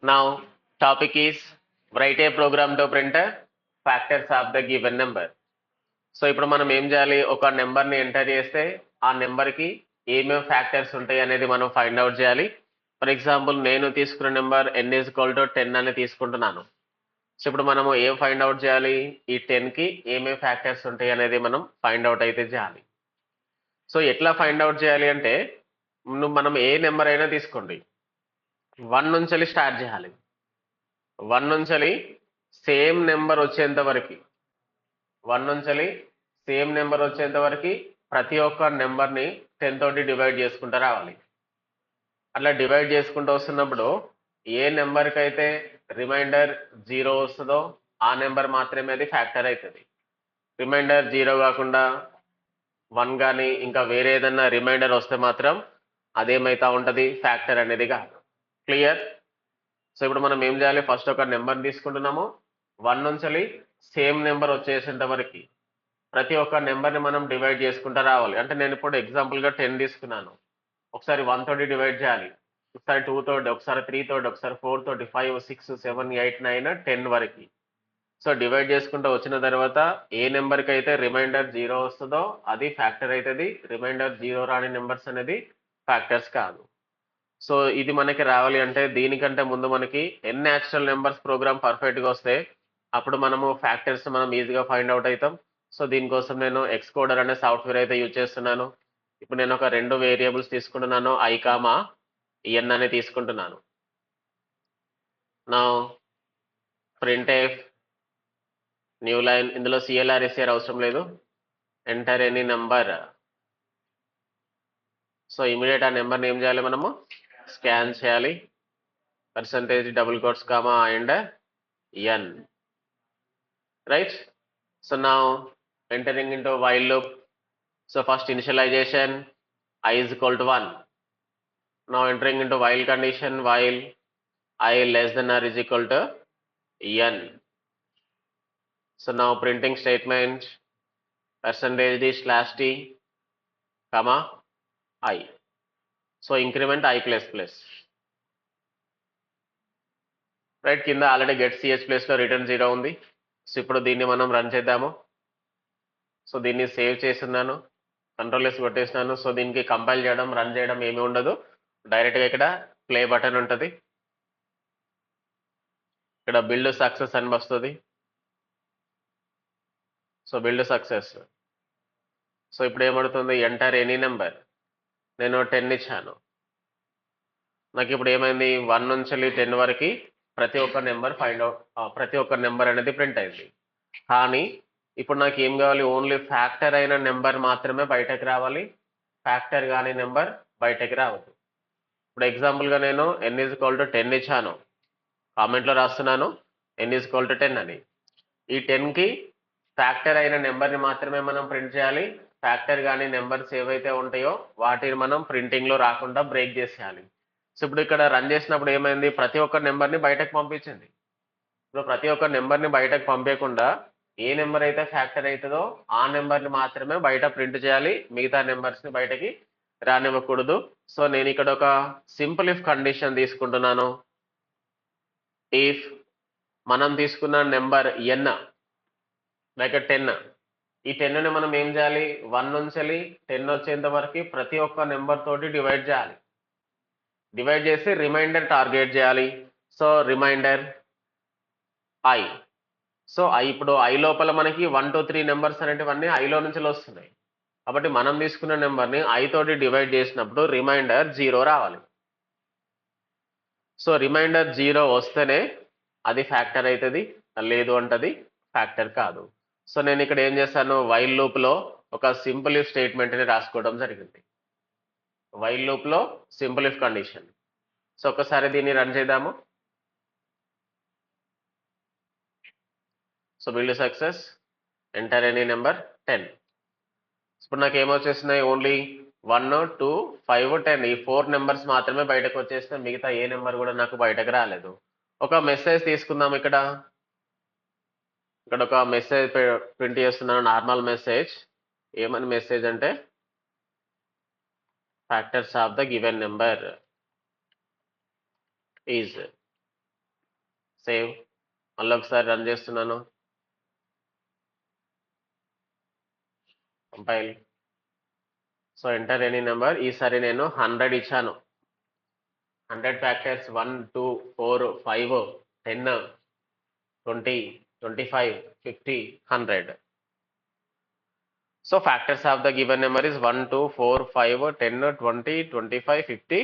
Now, topic is write a program to print factors of the given number. So ఇప్పుడు మనం ఏం చేయాలి, ఒక నెంబర్ని ఎంటర్ చేస్తే ఆ నెంబర్కి ఏమేమి ఫ్యాక్టర్స్ ఉంటాయి అనేది మనం ఫైండ్ అవుట్ చేయాలి. ఫర్ ఎగ్జాంపుల్ నేను తీసుకున్న నెంబర్ n=10 అని తీసుకుంటున్నాను. సో ఇప్పుడు మనము ఏం ఫైండ్ అవుట్ చేయాలి, ఈ 10కి ఏమేమి ఫ్యాక్టర్స్ ఉంటాయి అనేది మనం ఫైండ్ అవుట్ అయితే చేయాలి. సో ఎట్లా ఫైండ్ అవుట్ చేయాలి అంటే, మనం ఏ నెంబర్ అయినా తీసుకోండి, 1 నుంచి స్టార్ట్ చేయాలి. 1 నుంచి సేమ్ నెంబర్ వచ్చేంత వరకు 1 నుంచి సేమ్ నెంబర్ వచ్చేంత వరకు ప్రతి ఒక్క నెంబర్ని 10 తోటి డివైడ్ చేసుకుంటూ రావాలి. అట్లా డివైడ్ చేసుకుంటూ వస్తున్నప్పుడు ఏ నెంబర్కి అయితే రిమైండర్ 0 వస్తుందో ఆ నెంబర్ మాత్రమే అది ఫ్యాక్టర్ అవుతుంది. రిమైండర్ 0 కాకుండా 1 కానీ ఇంకా వేరే ఏదన్నా రిమైండర్ వస్తే మాత్రం అదేమైతా ఉంటుంది, ఫ్యాక్టర్ అనేది కాదు. క్లియర్? సో ఇప్పుడు మనం ఏం చేయాలి, ఫస్ట్ ఒక నెంబర్ తీసుకుంటున్నాము, 1 నుంచి సేమ్ నెంబర్ వచ్చేసేంత వరకు ప్రతి ఒక్క నెంబర్ని మనం డివైడ్ చేసుకుంటూ రావాలి. అంటే నేను ఇప్పుడు ఎగ్జాంపుల్గా 10 తీసుకున్నాను, ఒకసారి 1 తోటి డివైడ్ చేయాలి, ఒకసారి 2 తోటి, ఒకసారి 3 తోటి, ఒకసారి 4 తోటి, 5, 6, 7, 8, 9, 10 వరకు. సో డివైడ్ చేసుకుంటూ వచ్చిన తర్వాత ఏ నెంబర్కి అయితే రిమైండర్ 0 వస్తుందో అది ఫ్యాక్టర్ అవుతుంది, రిమైండర్ 0 రాని నెంబర్స్ అనేది ఫ్యాక్టర్స్ కాదు. సో ఇది మనకి రావాలి అంటే దీనికంటే ముందు మనకి n న్యాచురల్ నెంబర్స్ ప్రోగ్రామ్ పర్ఫెక్ట్గా వస్తే అప్పుడు మనము ఫ్యాక్టర్స్ మనం ఈజీగా ఫైండ్ అవుట్ అవుతాం. సో దీనికోసం నేను ఎక్స్కోడర్ అనే సాఫ్ట్వేర్ అయితే యూజ్ చేస్తున్నాను. ఇప్పుడు నేను ఒక 2 వేరియబుల్స్ తీసుకుంటున్నాను, i, n అని తీసుకుంటున్నాను. నా printf న్యూ లైన్, ఇందులో CLR అవసరం లేదు, enter any number. So immediate ఆ నెంబర్ని ఏం చేయాలి, మనము స్కాన్ చేయాలి, percentage double quotes comma and n, right? So now entering into while loop. So first initialization I is equal to 1. Now entering into while condition, while I less than or is equal to n. So now printing statement percentage d slash t comma I. So increment I plus plus. Right, కింద already get ch place లో return 0 ఉంది. So ఇప్పుడు దీన్ని మనం run చేద్దాము. So దీన్ని save చేస్తున్నాను, control yes కొట్టేసినాను. So దీనికి కంపైల్ చేయడం, రన్ చేయడం ఏమీ ఉండదు, డైరెక్ట్గా ఇక్కడ ప్లే బటన్ ఉంటుంది, ఇక్కడ బిల్డ్ సక్సెస్ అని వస్తుంది. So build success. సో ఇప్పుడు ఏమడుతుంది, ఎంటర్ ఎనీ నెంబర్. నేను 10 ఇచ్చాను, నాకు ఇప్పుడు ఏమైంది, 1 నుంచి 10 వరకు ప్రతి ఒక్క నెంబర్ ప్రతి ఒక్క నెంబర్ అనేది ప్రింట్ అయింది. కానీ ఇప్పుడు నాకు ఏం కావాలి, ఓన్లీ ఫ్యాక్టర్ అయిన నెంబర్ మాత్రమే బయటకు రావాలి, ఫ్యాక్టర్ కాని నెంబర్ బయటకు రావద్దు. ఇప్పుడు ఎగ్జాంపుల్గా నేను n=10 ఇచ్చాను, కామెంట్లో రాస్తున్నాను n=10 అని. ఈ 10కి ఫ్యాక్టర్ అయిన నెంబర్ని మాత్రమే మనం ప్రింట్ చేయాలి, ఫ్యాక్టర్ కానీ నెంబర్స్ ఏవైతే ఉంటాయో వాటిని మనం ప్రింటింగ్లో రాకుండా బ్రేక్ చేసేయాలి. సో ఇప్పుడు ఇక్కడ రన్ చేసినప్పుడు ఏమైంది, ప్రతి ఒక్క నెంబర్ని బయటకు పంపించింది. ఇప్పుడు ప్రతి ఒక్క నెంబర్ని బయటకు పంపించకుండా ఏ నెంబర్ అయితే ఫ్యాక్టర్ అవుతుందో ఆ నెంబర్ని మాత్రమే బయట ప్రింట్ చేయాలి, మిగతా నెంబర్స్ని బయటకి రానివ్వకూడదు. సో నేను ఇక్కడ ఒక సింపుల్ ఇఫ్ కండిషన్ తీసుకుంటున్నాను. ఇఫ్ మనం తీసుకున్న నెంబర్ n లైక్ 10, ఈ 10ని మనం ఏం చేయాలి, 1 నుంచి 10 వచ్చేంత వరకు ప్రతి ఒక్క నెంబర్ తోటి డివైడ్ చేయాలి, డివైడ్ చేసి రిమైండర్ టార్గెట్ చేయాలి. So remainder i. సో ఇప్పుడు i లోపల మనకి 1 2 3 నెంబర్స్ అనేటివన్నీ ఐలో నుంచి వస్తున్నాయి, కాబట్టి మనం తీసుకున్న నెంబర్ని i తోటి డివైడ్ చేసినప్పుడు రిమైండర్ 0 రావాలి. సో రిమైండర్ 0 వస్తేనే అది ఫ్యాక్టర్ అవుతుంది, లేదు అంటది ఫ్యాక్టర్ కాదు. సో నేను ఇక్కడ ఏం చేస్తాను, వైల్ లూప్లో ఒక సింపుల్ ఇఫ్ స్టేట్మెంట్ని రాసుకోవడం జరిగింది, వైల్ లూప్లో సింపుల్ ఇఫ్ కండిషన్. సో ఒకసారి దీన్ని రన్ చేద్దాము. So build success, enter any number 10. ఇప్పుడు నాకు ఏమొచ్చేస్తున్నాయి, ఓన్లీ 1 2 5 10 ఈ 4 నెంబర్స్ మాత్రమే బయటకు వచ్చేస్తే మిగతా ఏ నెంబర్ కూడా నాకు బయటకు రాలేదు. ఒక మెసేజ్ తీసుకుందాం, ఇక్కడ ఒక మెసేజ్ ప్రింట్ చేస్తున్నాను, నార్మల్ మెసేజ్. ఏమని మెసేజ్ అంటే, factors of the given number is save, మళ్ళీ ఒకసారి రన్ చేస్తున్నాను, compile. So enter any number. ఈసారి నేను 100 ఇచ్చాను. 100 factors 1 2 4 5 10 20 25 50 100. So factors of the given number is 1 2 4 5 10 20 25 50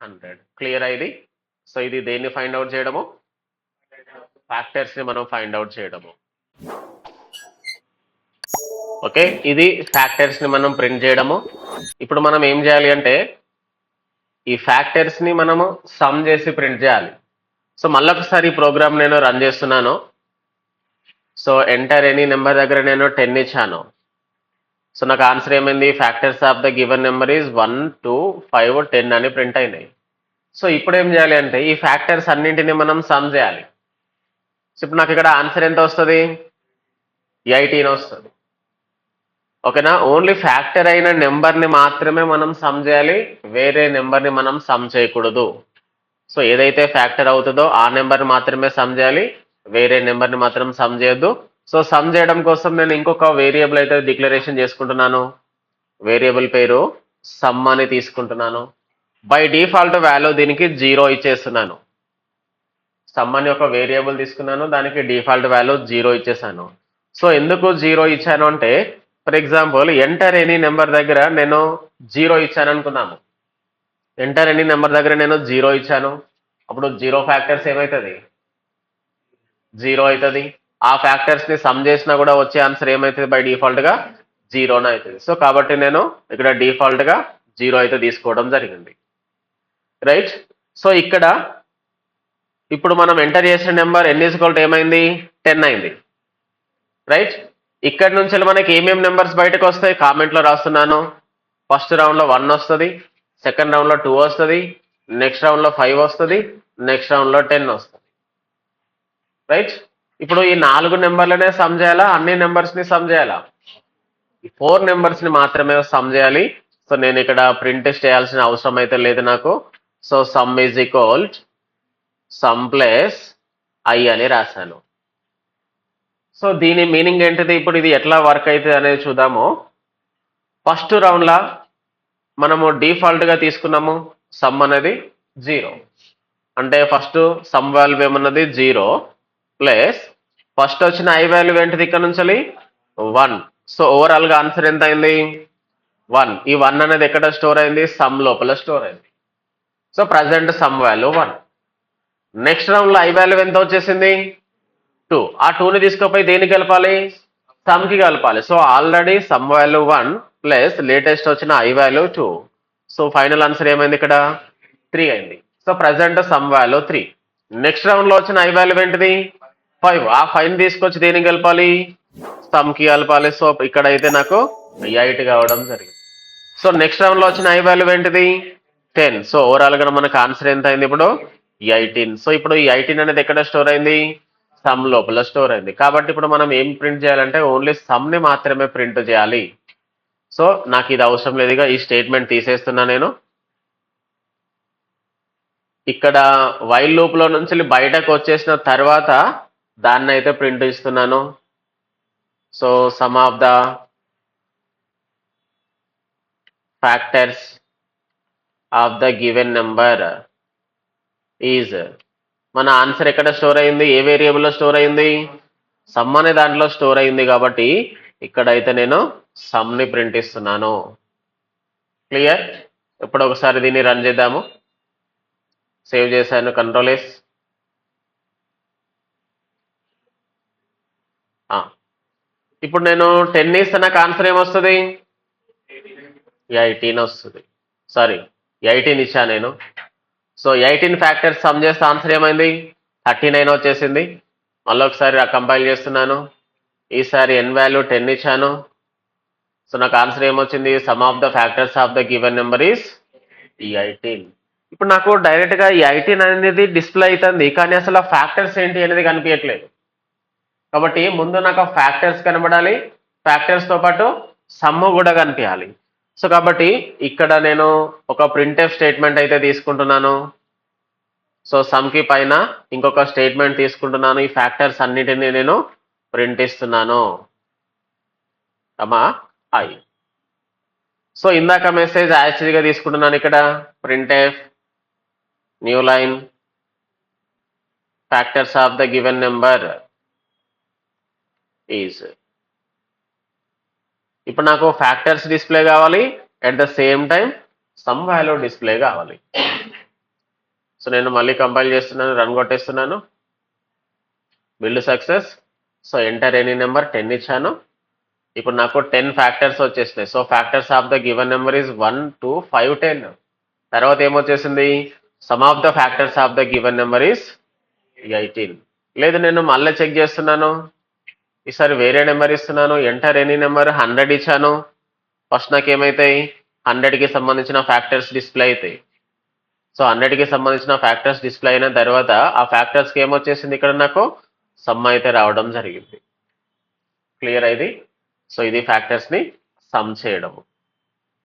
100. Clear ఇది. సో ఇది దేన్ని ఫైండ్ అవుట్ చేయడము? ఫ్యాక్టర్స్ ని మనం ఫైండ్ అవుట్ చేయడము. ఓకే, ఇది ఫ్యాక్టర్స్ ని మనం ప్రింట్ చేయడము. ఇప్పుడు మనం ఏం చేయాలి అంటే ఈ ఫ్యాక్టర్స్ ని మనము సమ్ చేసి ప్రింట్ చేయాలి. సో మళ్ళొకసారి ఈ ప్రోగ్రామ్ నేను రన్ చేస్తున్నాను. సో ఎంటర్ ఎనీ నెంబర్ దగ్గర నేను 10 ఇచ్చాను. సో నాకు ఆన్సర్ ఏమైంది? Factors of the given number is 1 2 5 10 అని ప్రింట్ అయినాయి. సో ఇప్పుడు ఏం చేయాలి అంటే ఈ ఫ్యాక్టర్స్ అన్నింటినీ మనం సమ్ చేయాలి. సో ఇప్పుడు నాకు ఇక్కడ ఆన్సర్ ఎంత వస్తుంది? 18 వస్తుంది. ఓకేనా? ఓన్లీ ఫ్యాక్టర్ అయిన నెంబర్ని మాత్రమే మనం సమ్ చేయాలి, వేరే నెంబర్ని మనం సమ్ చేయకూడదు. సో ఏదైతే ఫ్యాక్టర్ అవుతుందో ఆ నెంబర్ని మాత్రమే సమ్ చేయాలి, వేరే నెంబర్ని మాత్రం సమ్ చేయొద్దు. సో సమ్ చేయడం కోసం నేను ఇంకొక వేరియబుల్ అయితే డిక్లరేషన్ చేసుకుంటున్నాను. వేరియబుల్ పేరు సమ్ అని తీసుకుంటున్నాను. బై డిఫాల్ట్ వాల్యూ దీనికి 0 ఇచ్చేస్తున్నాను. సమ్ అని ఒక వేరియబుల్ తీసుకున్నాను, దానికి డిఫాల్ట్ వాల్యూ 0 ఇచ్చేసాను. సో ఎందుకు 0 ఇచ్చాను అంటే for example enter any number దగ్గర నేను 0 ఇచ్చాను అనుకున్నాము. ఎంటర్ ఎనీ నెంబర్ దగ్గర నేను 0 ఇచ్చాను. అప్పుడు 0 ఫ్యాక్టర్స్ ఏమవుతుంది? 0 అవుతుంది. ఆ ఫ్యాక్టర్స్ ని సమ్ చేసినా కూడా వచ్చే ఆన్సర్ ఏమవుతుంది? బై డిఫాల్ట్ గా 0 అవుతుంది. సో కాబట్టి నేను ఇక్కడ డిఫాల్ట్ గా 0 అయితే తీసుకోవడం జరిగింది. రైట్. సో ఇక్కడ ఇప్పుడు మనం ఎంటర్ చేసిన నెంబర్ n = ఏమైంది? 10 అయింది. రైట్. ఇక్కడ నుంచి మనకి ఏమేమి నెంబర్స్ బయటకు వస్తాయి? కామెంట్లో రాస్తున్నాను. ఫస్ట్ రౌండ్లో 1 వస్తుంది, సెకండ్ రౌండ్లో 2 వస్తుంది, నెక్స్ట్ రౌండ్లో 5 వస్తుంది, నెక్స్ట్ రౌండ్లో 10 వస్తుంది. రైట్. ఇప్పుడు ఈ 4 నెంబర్లనే సమ్ చేయాలా, అన్ని నెంబర్స్ని సమ్ చేయాలా? ఈ 4 నెంబర్స్ని మాత్రమే సమ్ చేయాలి. సో నేను ఇక్కడ ప్రింట్ చేయాల్సిన అవసరం అయితే లేదు నాకు. So some is equal sum plus I అని రాశాను. సో దీని మీనింగ్ ఏంటిది? ఇప్పుడు ఇది ఎట్లా వర్క్ అవుతుంది అనేది చూద్దాము. ఫస్ట్ రౌండ్లో మనము డిఫాల్ట్గా తీసుకున్నాము సమ్ అనేది 0, అంటే ఫస్ట్ సమ్ వాల్యూ ఏమన్నది 0 ప్లస్ ఫస్ట్ వచ్చిన ఐ వాల్యూ ఏంటిది? ఇక్కడ నుంచి 1. సో ఓవరాల్గా ఆన్సర్ ఎంత అయింది? 1. ఈ 1 అనేది ఎక్కడ స్టోర్ అయింది? సమ్ లోపల స్టోర్ అయింది. So present sum value 1. Next రౌండ్లో ఐ వాల్యూ ఎంత వచ్చేసింది? 2. ఆ 2ని తీసుకుపోయి దేనికి కలపాలి? సమ్కి కలపాలి. So already sum value 1 plus latest వచ్చిన I value 2. So final answer ఏమైంది? ఇక్కడ 3 అయింది. So present sum value 3. Next రౌండ్లో వచ్చిన ఐ వాల్యూ ఏంటిది? 5. ఆ 5ని తీసుకొచ్చి దేనికి కలపాలి? సమ్కి కలపాలి. సో ఇక్కడ అయితే నాకు 8 కావడం జరిగింది. సో నెక్స్ట్ రౌండ్లో వచ్చిన ఐ వాల్యూ ఏంటిది? 10. సో ఓవరాల్గా మనకు ఆన్సర్ ఎంత అయింది ఇప్పుడు? 18. సో ఇప్పుడు ఈ 18 అనేది ఎక్కడ స్టోర్ అయింది? సమ్ లోపల స్టోర్ అయింది. కాబట్టి ఇప్పుడు మనం ఏం ప్రింట్ చేయాలంటే ఓన్లీ సమ్ని మాత్రమే ప్రింట్ చేయాలి. సో నాకు ఇది అవసరం లేదుగా, ఈ స్టేట్మెంట్ తీసేస్తున్నా నేను. ఇక్కడ వైల్ లూప్లో నుంచి బయటకు వచ్చేసిన తర్వాత దాన్ని అయితే ప్రింట్ ఇస్తున్నాను. So some of the factors of the given number is, మన ఆన్సర్ ఎక్కడ స్టోర్ అయింది? ఏ వేరియబుల్లో స్టోర్ అయింది? సమ్ అనే దాంట్లో స్టోర్ అయింది. కాబట్టి ఇక్కడైతే నేను సమ్ని ప్రింట్ ఇస్తున్నాను. క్లియర్? ఇప్పుడు ఒకసారి దీన్ని రన్ చేద్దాము. సేవ్ చేశాను, కంట్రోల్ ఎస్. ఇప్పుడు నేను 10 ఇస్తే నాకు ఆన్సర్ ఏమొస్తుంది? 18 వస్తుంది. సారీ, 18 ఇచ్చాను నేను. సో 18 ఫ్యాక్టర్స్ సమ్ చేస్తే ఆన్సర్ ఏమైంది? 39 వచ్చేసింది. మళ్ళీ ఒకసారి కంపైల్ చేస్తున్నాను. ఈసారి n వాల్యూ 10 ఇచ్చాను. సో నాకు ఆన్సర్ ఏమొచ్చింది? Some of the factors of the given number is 18. ఇప్పుడు నాకు డైరెక్ట్గా ఈ 18 అనేది డిస్ప్లే అవుతుంది, కానీ అసలు ఆ ఫ్యాక్టర్స్ ఏంటి అనేది కనిపించట్లేదు. కాబట్టి ముందు నాకు ఆ ఫ్యాక్టర్స్ కనబడాలి, ఫ్యాక్టర్స్తో పాటు సమ్ కూడా కనిపించాలి. సో కాబట్టి ఇక్కడ నేను ఒక ప్రింట్ఎఫ్ స్టేట్మెంట్ అయితే తీసుకుంటున్నాను. సో సమ్కి పైన ఇంకొక స్టేట్మెంట్ తీసుకుంటున్నాను, ఈ ఫ్యాక్టర్స్ అన్నిటినీ నేను ప్రింట్ ఇస్తున్నాను, కమా ఐ. సో ఇందాక మెసేజ్ యాక్చువల్గా తీసుకుంటున్నాను, ఇక్కడ printf new line factors of the given number is. ఇప్పుడు నాకు ఫ్యాక్టర్స్ డిస్ప్లే కావాలి, at the same time sum value display కావాలి. సో నేను మళ్ళీ కంపైల్ చేస్తున్నాను, రన్ కొట్టేస్తున్నాను, build success. So enter any number 10 ఇచ్చాను. ఇప్పుడు నాకు 10 ఫ్యాక్టర్స్ వచ్చేసినాయి. So factors of the given number is 1 2 5 10. తర్వాత ఏమొచ్చేసింది, sum of the factors of the given number is 18. లేదు నేను మళ్ళీ చెక్ చేస్తున్నాను, ఈసారి వేరే నెంబర్ ఇస్తున్నాను, ఎంటర్ ఎనీ నెంబర్ 100 ఇచ్చాను. ఫస్ట్ నాకు ఏమవుతాయి, 100కి సంబంధించిన ఫ్యాక్టర్స్ డిస్ప్లే అవుతాయి. సో 100కి సంబంధించిన ఫ్యాక్టర్స్ డిస్ప్లే అయిన తర్వాత ఆ ఫ్యాక్టర్స్కి ఏమొచ్చేసింది, ఇక్కడ నాకు సమ్ అయితే రావడం జరిగింది. క్లియర్ అయింది. సో ఇది ఫ్యాక్టర్స్ని సమ్ చేయడము.